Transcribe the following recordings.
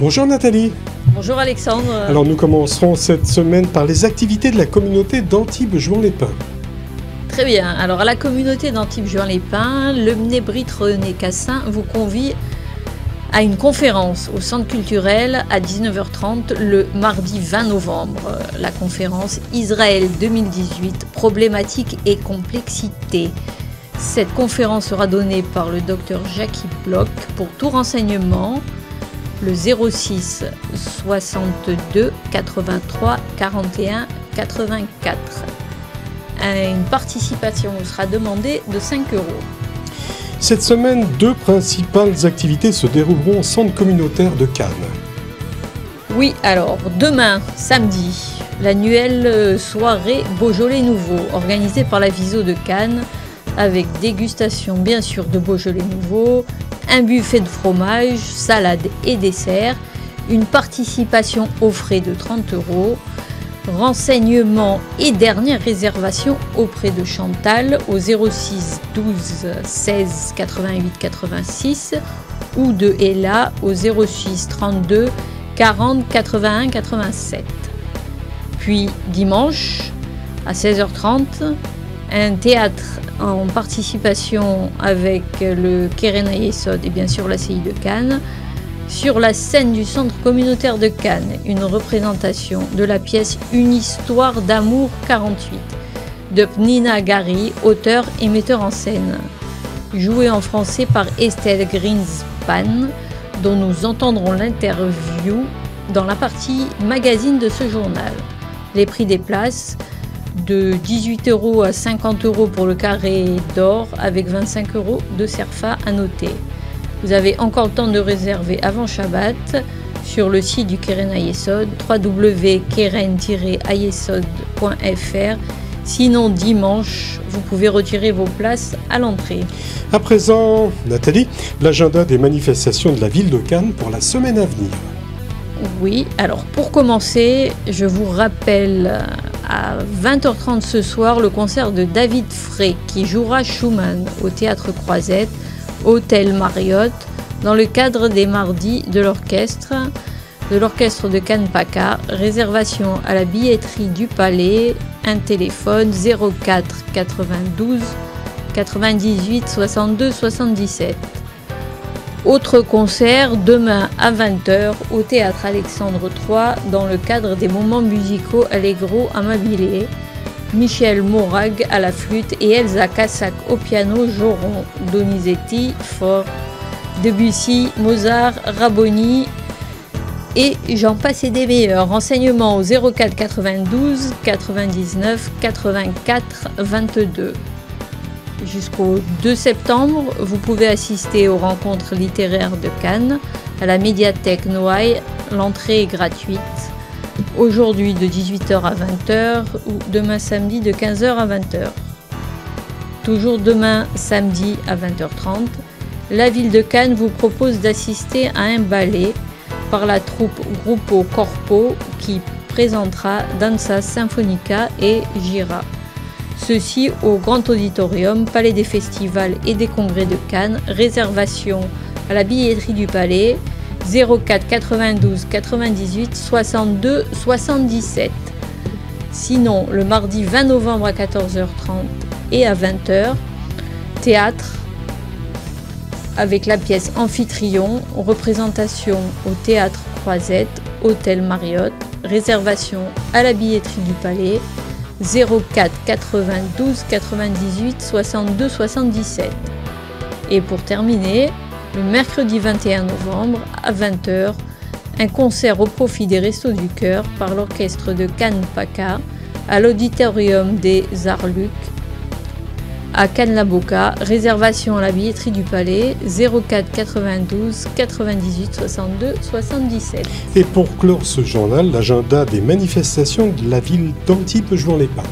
Bonjour Nathalie. Bonjour Alexandre. Alors nous commencerons cette semaine par les activités de la communauté d'Antibes-Juan-les-Pins. Très bien. Alors à la communauté d'Antibes-Juan-les-Pins, le Mnébrit René Cassin vous convie à une conférence au centre culturel à 19h30 le mardi 20 novembre. La conférence Israël 2018, problématiques et complexité. Cette conférence sera donnée par le docteur Jackie Bloch. Pour tout renseignement, le 06 62 83 41 84. Une participation sera demandée de 5 €. Cette semaine, 2 principales activités se dérouleront au centre communautaire de Cannes. Oui, alors demain, samedi, l'annuelle soirée Beaujolais Nouveau, organisée par la Viso de Cannes, avec dégustation bien sûr de Beaujolais Nouveau, un buffet de fromage, salade et dessert, une participation aux frais de 30 €, renseignements et dernière réservation auprès de Chantal au 06 12 16 88 86 ou de Ella au 06 32 40 81 87. Puis dimanche à 16h30, un théâtre en participation avec le Keren Yesod et bien sûr la CI de Cannes. Sur la scène du centre communautaire de Cannes, une représentation de la pièce Une histoire d'amour 48 de Pnina Gari, auteur et metteur en scène. Jouée en français par Estelle Greenspan, dont nous entendrons l'interview dans la partie magazine de ce journal. Les prix des places de 18 € à 50 € pour le carré d'or avec 25 € de CERFA à noter. Vous avez encore le temps de réserver avant Shabbat sur le site du Keren Ayesod, www.keren-ayesod.fr. Sinon, dimanche, vous pouvez retirer vos places à l'entrée. À présent, Nathalie, l'agenda des manifestations de la ville de Cannes pour la semaine à venir. Oui, alors pour commencer, je vous rappelle à 20h30 ce soir le concert de David Frey qui jouera Schumann au Théâtre Croisette, Hôtel Marriott, dans le cadre des mardis de l'orchestre de Cannes PACA. Réservation à la billetterie du Palais, un téléphone 04 92 98 62 77. Autre concert demain à 20h au Théâtre Alexandre III dans le cadre des moments musicaux Allegro Amabile. Michel Morag à la flûte et Elsa Cassac au piano joueront Donizetti, Faure, Debussy, Mozart, Raboni et j'en passe et des meilleurs. Renseignements au 04 92 99 84 22. Jusqu'au 2 septembre, vous pouvez assister aux rencontres littéraires de Cannes à la médiathèque Noailles. L'entrée est gratuite. Aujourd'hui de 18h à 20h ou demain samedi de 15h à 20h. Toujours demain samedi à 20h30, la ville de Cannes vous propose d'assister à un ballet par la troupe Gruppo Corpo qui présentera Danza Sinfonica et Gira. Ceci au Grand Auditorium, Palais des Festivals et des Congrès de Cannes. Réservation à la billetterie du Palais 04 92 98 62 77. Sinon, le mardi 20 novembre à 14h30 et à 20h, théâtre avec la pièce Amphitryon, représentation au Théâtre Croisette, Hôtel Marriott. Réservation à la billetterie du Palais 04 92 98 62 77. Et pour terminer, le mercredi 21 novembre à 20h, un concert au profit des Restos du Cœur par l'orchestre de Cannes PACA à l'auditorium des Arts-Luc à Cannes-la-Boca. Réservation à la billetterie du Palais 04 92 98 62 77. Et pour clore ce journal, l'agenda des manifestations de la ville d'Antibes-Juan-les-Pins.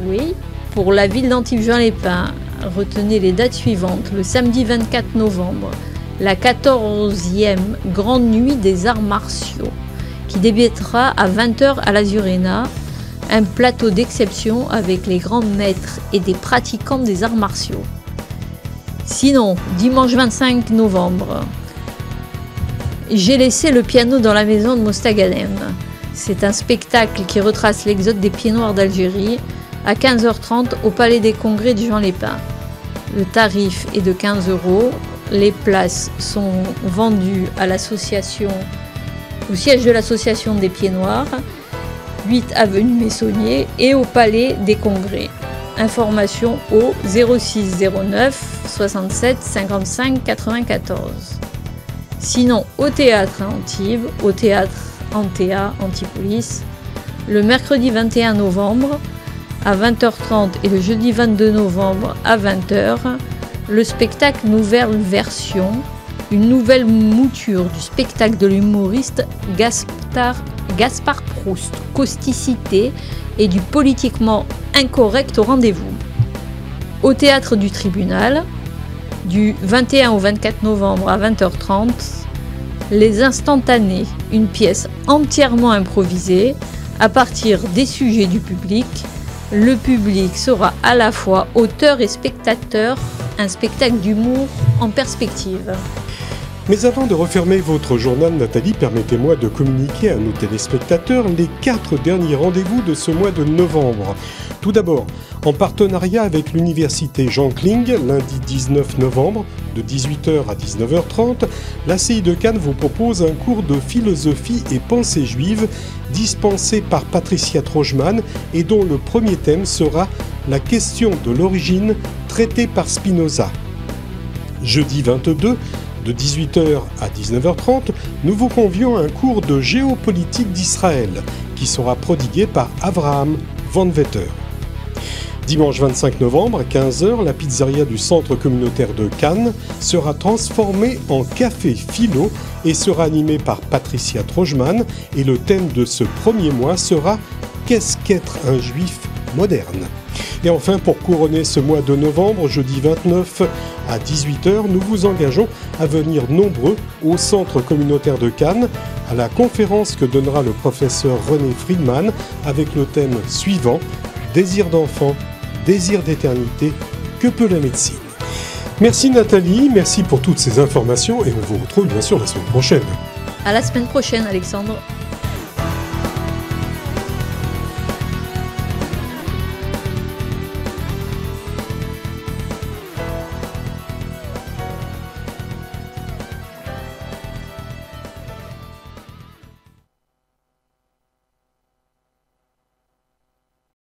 Oui, pour la ville d'Antibes-Juan-les-Pins, retenez les dates suivantes. Le samedi 24 novembre, la 14e Grande Nuit des Arts Martiaux, qui débutera à 20h à l'Azurena. Un plateau d'exception avec les grands maîtres et des pratiquants des arts martiaux. Sinon, dimanche 25 novembre, J'ai laissé le piano dans la maison de Mostaganem. C'est un spectacle qui retrace l'exode des Pieds Noirs d'Algérie à 15h30 au Palais des Congrès de Juan Lépin. Le tarif est de 15 €. Les places sont vendues à l'association, au siège de l'association des Pieds Noirs, 8 avenue Messonnier, et au Palais des Congrès. Information au 06 09 67 55 94. Sinon, au théâtre à Antibes, au théâtre Antea, Antipolis, le mercredi 21 novembre à 20h30 et le jeudi 22 novembre à 20h, le spectacle Nouvelle Version, une nouvelle mouture du spectacle de l'humoriste Gaspard Proust, causticité et du politiquement incorrect au rendez-vous. Au théâtre du Tribunal, du 21 au 24 novembre à 20h30, Les Instantanés, une pièce entièrement improvisée à partir des sujets du public. Le public sera à la fois auteur et spectateur, un spectacle d'humour en perspective. Mais avant de refermer votre journal, Nathalie, permettez-moi de communiquer à nos téléspectateurs les 4 derniers rendez-vous de ce mois de novembre. Tout d'abord, en partenariat avec l'université Jean Kling, lundi 19 novembre, de 18h à 19h30, la CI de Cannes vous propose un cours de philosophie et pensée juive dispensé par Patricia Trojman et dont le premier thème sera la question de l'origine traitée par Spinoza. Jeudi 22, de 18h à 19h30, nous vous convions à un cours de géopolitique d'Israël qui sera prodigué par Avraham Van Vetter. Dimanche 25 novembre à 15h, la pizzeria du centre communautaire de Cannes sera transformée en café philo et sera animée par Patricia Trojman et le thème de ce premier mois sera « Qu'est-ce qu'être un juif moderne ?» Et enfin, pour couronner ce mois de novembre, jeudi 29 à 18h, nous vous engageons à venir nombreux au centre communautaire de Cannes à la conférence que donnera le professeur René Friedman avec le thème suivant « Désir d'enfant, désir d'éternité, que peut la médecine ?» Merci Nathalie, merci pour toutes ces informations et on vous retrouve bien sûr la semaine prochaine. À la semaine prochaine, Alexandre.